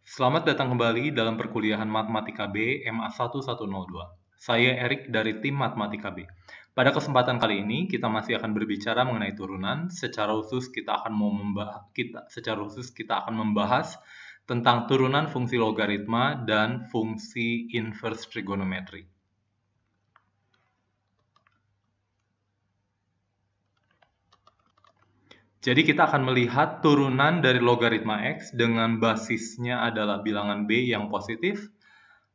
Selamat datang kembali dalam perkuliahan Matematika B MA 1102. Saya Erik dari tim Matematika B. Pada kesempatan kali ini kita masih akan berbicara mengenai turunan. Secara khusus kita akan membahas tentang turunan fungsi logaritma dan fungsi inverse trigonometry. Jadi kita akan melihat turunan dari logaritma X dengan basisnya adalah bilangan B yang positif.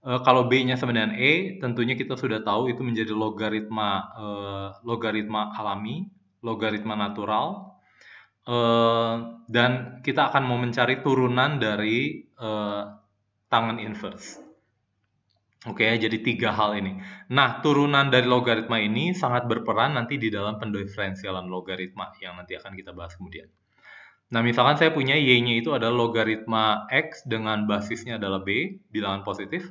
Kalau B-nya sama dengan E, tentunya kita sudah tahu itu menjadi logaritma alami, logaritma natural. Dan kita akan mau mencari turunan dari tangen inverse. Oke, jadi tiga hal ini. Nah, turunan dari logaritma ini sangat berperan nanti di dalam pendiferensialan logaritma yang nanti akan kita bahas kemudian. Nah, misalkan saya punya Y-nya itu adalah logaritma X dengan basisnya adalah B, bilangan positif.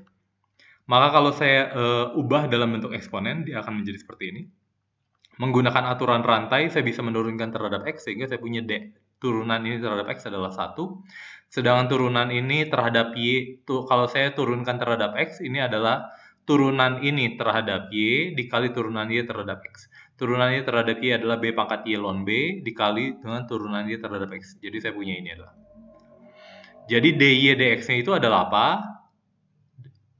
Maka kalau saya ubah dalam bentuk eksponen, dia akan menjadi seperti ini. Menggunakan aturan rantai, saya bisa menurunkan terhadap X, sehingga saya punya turunan ini terhadap X adalah 1. Sedangkan turunan ini terhadap Y, kalau saya turunkan terhadap X, ini adalah turunan ini terhadap Y dikali turunan Y terhadap X. Turunan Y terhadap Y adalah B pangkat Y ln B dikali dengan turunan Y terhadap X. Jadi saya punya ini adalah. Jadi DY dx-nya itu adalah apa?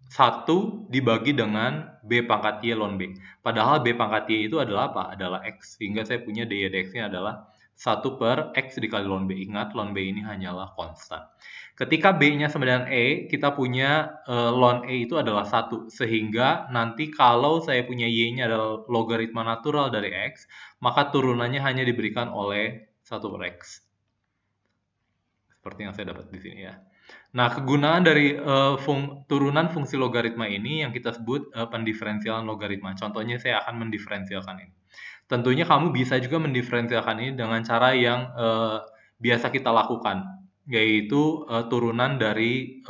1 dibagi dengan B pangkat Y ln B. Padahal B pangkat Y itu adalah apa? Adalah X. Sehingga saya punya DY dx-nya adalah 1 per X dikali ln B. Ingat, ln B ini hanyalah konstan. Ketika B-nya sama dengan E, kita punya ln E itu adalah 1. Sehingga nanti kalau saya punya Y-nya adalah logaritma natural dari X, maka turunannya hanya diberikan oleh 1 per X. Seperti yang saya dapat di sini ya. Nah, kegunaan dari turunan fungsi logaritma ini yang kita sebut pendiferensialan logaritma. Contohnya saya akan mendiferensialkan ini. Tentunya kamu bisa juga mendiferensialkan ini dengan cara yang biasa kita lakukan, yaitu turunan dari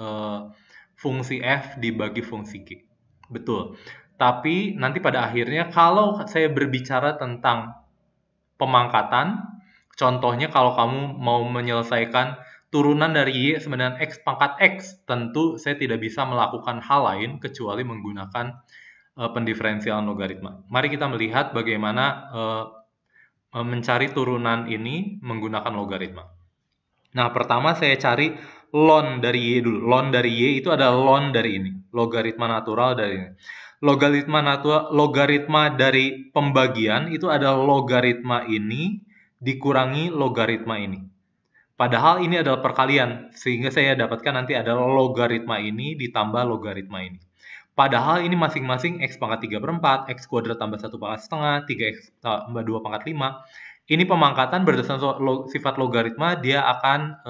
fungsi f dibagi fungsi g. Betul. Tapi nanti pada akhirnya kalau saya berbicara tentang pemangkatan, contohnya kalau kamu mau menyelesaikan turunan dari Y sama dengan X pangkat X, tentu saya tidak bisa melakukan hal lain kecuali menggunakan pendiferensialan logaritma. Mari kita melihat bagaimana mencari turunan ini menggunakan logaritma. Nah, pertama saya cari ln dari Y dulu. Ln dari Y itu adalah ln dari ini, logaritma natural dari ini. Logaritma dari pembagian itu adalah logaritma ini dikurangi logaritma ini. Padahal ini adalah perkalian, sehingga saya dapatkan nanti adalah logaritma ini ditambah logaritma ini. Padahal ini masing-masing X pangkat 3 per 4, X kuadrat tambah 1 pangkat setengah, 3X tambah 2 pangkat 5. Ini pemangkatan berdasarkan sifat logaritma, dia akan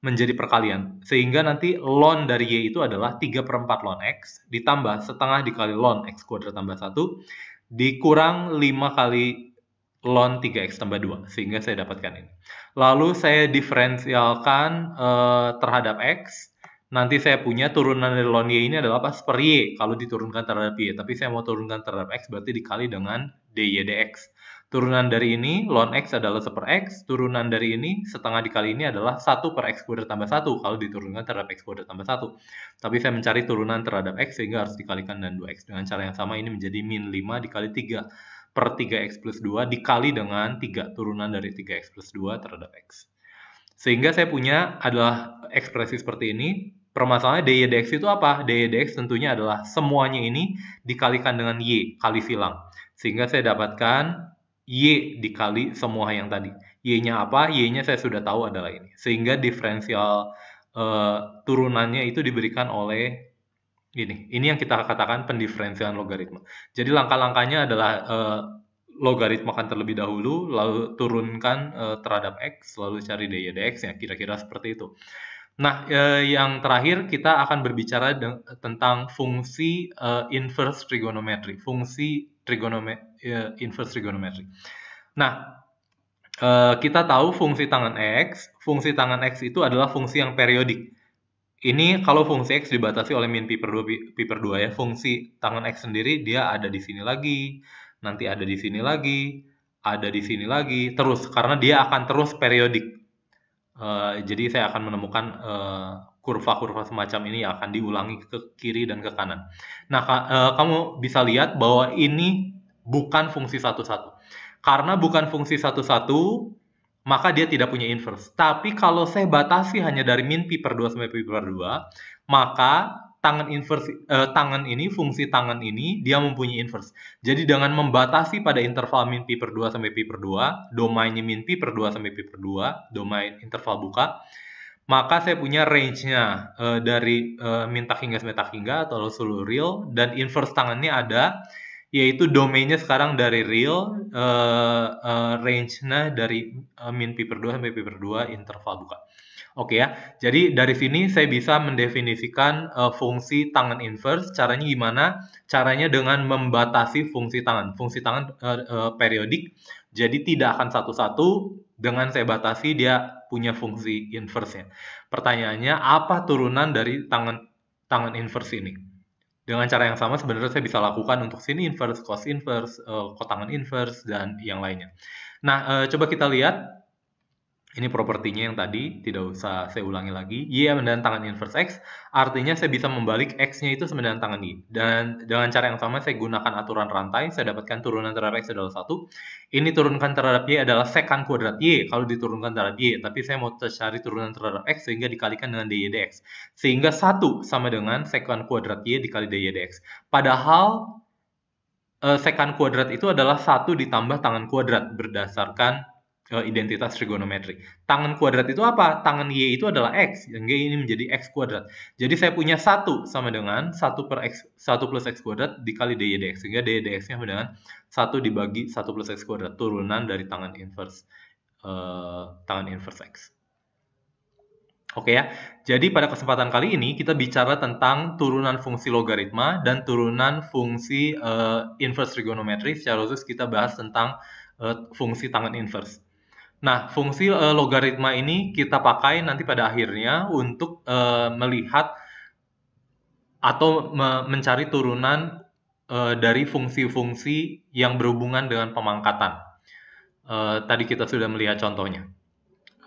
menjadi perkalian. Sehingga nanti ln dari Y itu adalah 3 per 4 ln X, ditambah setengah dikali ln X kuadrat tambah 1, dikurang 5 kali ln 3X tambah 2, sehingga saya dapatkan ini. Lalu saya diferensialkan terhadap X, nanti saya punya turunan dari ln Y ini adalah pas per Y, kalau diturunkan terhadap Y, tapi saya mau turunkan terhadap X, berarti dikali dengan DY dx. Turunan dari ini, ln X adalah 1 per X, turunan dari ini, setengah dikali ini adalah 1 per X kuadrat tambah 1, kalau diturunkan terhadap X kuadrat tambah 1. Tapi saya mencari turunan terhadap X, sehingga harus dikalikan dengan 2X. Dengan cara yang sama, ini menjadi min 5 dikali 3 per 3X plus 2 dikali dengan 3, turunan dari 3X plus 2 terhadap X. Sehingga saya punya adalah ekspresi seperti ini. Permasalahannya DY dx itu apa? DY dx tentunya adalah semuanya ini dikalikan dengan Y, kali silang. Sehingga saya dapatkan Y dikali semua yang tadi. Y-nya apa? Y-nya saya sudah tahu adalah ini. Sehingga diferensial turunannya itu diberikan oleh ini yang kita katakan pendiferensialan logaritma. Jadi langkah-langkahnya adalah logaritmakan terlebih dahulu, lalu turunkan terhadap X, lalu cari DY dx, ya kira-kira seperti itu. Nah, yang terakhir kita akan berbicara tentang fungsi inverse trigonometry, inverse trigonometry. Nah, kita tahu fungsi tangen X itu adalah fungsi yang periodik. Ini kalau fungsi X dibatasi oleh min pi per 2 ya, fungsi tangen X sendiri dia ada di sini lagi, nanti ada di sini lagi, ada di sini lagi, terus, karena dia akan terus periodik. Jadi saya akan menemukan kurva-kurva semacam ini yang akan diulangi ke kiri dan ke kanan. Nah, kamu bisa lihat bahwa ini bukan fungsi satu-satu. Karena bukan fungsi satu-satu, maka dia tidak punya inverse. Tapi kalau saya batasi hanya dari min pi per 2 sampai pi per 2, maka tangan ini, fungsi tangan ini, dia mempunyai inverse. Jadi dengan membatasi pada interval min pi per 2 sampai pi per 2, domainnya min pi per 2 sampai pi per 2, domain interval buka, maka saya punya range-nya dari min tak hingga sampai tak hingga atau seluruh real, dan inverse tangannya ada, yaitu domainnya sekarang dari real, range-nya dari min pi per 2 sampai pi per 2 interval buka. Oke ya, jadi dari sini saya bisa mendefinisikan fungsi tangan inverse. Caranya gimana? Caranya dengan membatasi fungsi tangan. Fungsi tangan periodik, jadi tidak akan satu-satu. Dengan saya batasi, dia punya fungsi inverse-nya. Pertanyaannya, apa turunan dari tangan inverse ini? Dengan cara yang sama sebenarnya saya bisa lakukan untuk sin inverse, cos inverse, kotangan inverse, dan yang lainnya. Nah, coba kita lihat. Ini propertinya yang tadi, tidak usah saya ulangi lagi. Y sama dengan tangan inverse X, artinya saya bisa membalik X-nya itu sama dengan tangan Y. Dan dengan cara yang sama saya gunakan aturan rantai, saya dapatkan turunan terhadap X adalah 1. Ini turunkan terhadap Y adalah sekan kuadrat Y, kalau diturunkan terhadap Y. Tapi saya mau cari turunan terhadap X, sehingga dikalikan dengan dy dx. Sehingga 1 sama dengan sekan kuadrat Y dikali dy dx. Padahal, sekan kuadrat itu adalah 1 ditambah tangan kuadrat, berdasarkan identitas trigonometri. Tangan kuadrat itu apa? Tangan Y itu adalah X, sehingga ini menjadi X kuadrat. Jadi saya punya 1 sama dengan 1 plus X kuadrat dikali dy dx, sehingga dy dx-nya sama dengan 1 dibagi 1 plus X kuadrat, turunan dari tangan inverse X. Oke ya, jadi pada kesempatan kali ini kita bicara tentang turunan fungsi logaritma dan turunan fungsi inverse trigonometri. Secara khusus kita bahas tentang fungsi tangan inverse. Nah, fungsi logaritma ini kita pakai nanti pada akhirnya untuk melihat atau mencari turunan dari fungsi-fungsi yang berhubungan dengan pemangkatan. Tadi kita sudah melihat contohnya.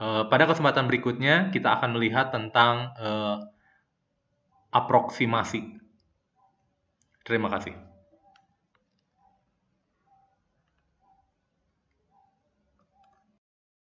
Pada kesempatan berikutnya kita akan melihat tentang aproksimasi. Terima kasih.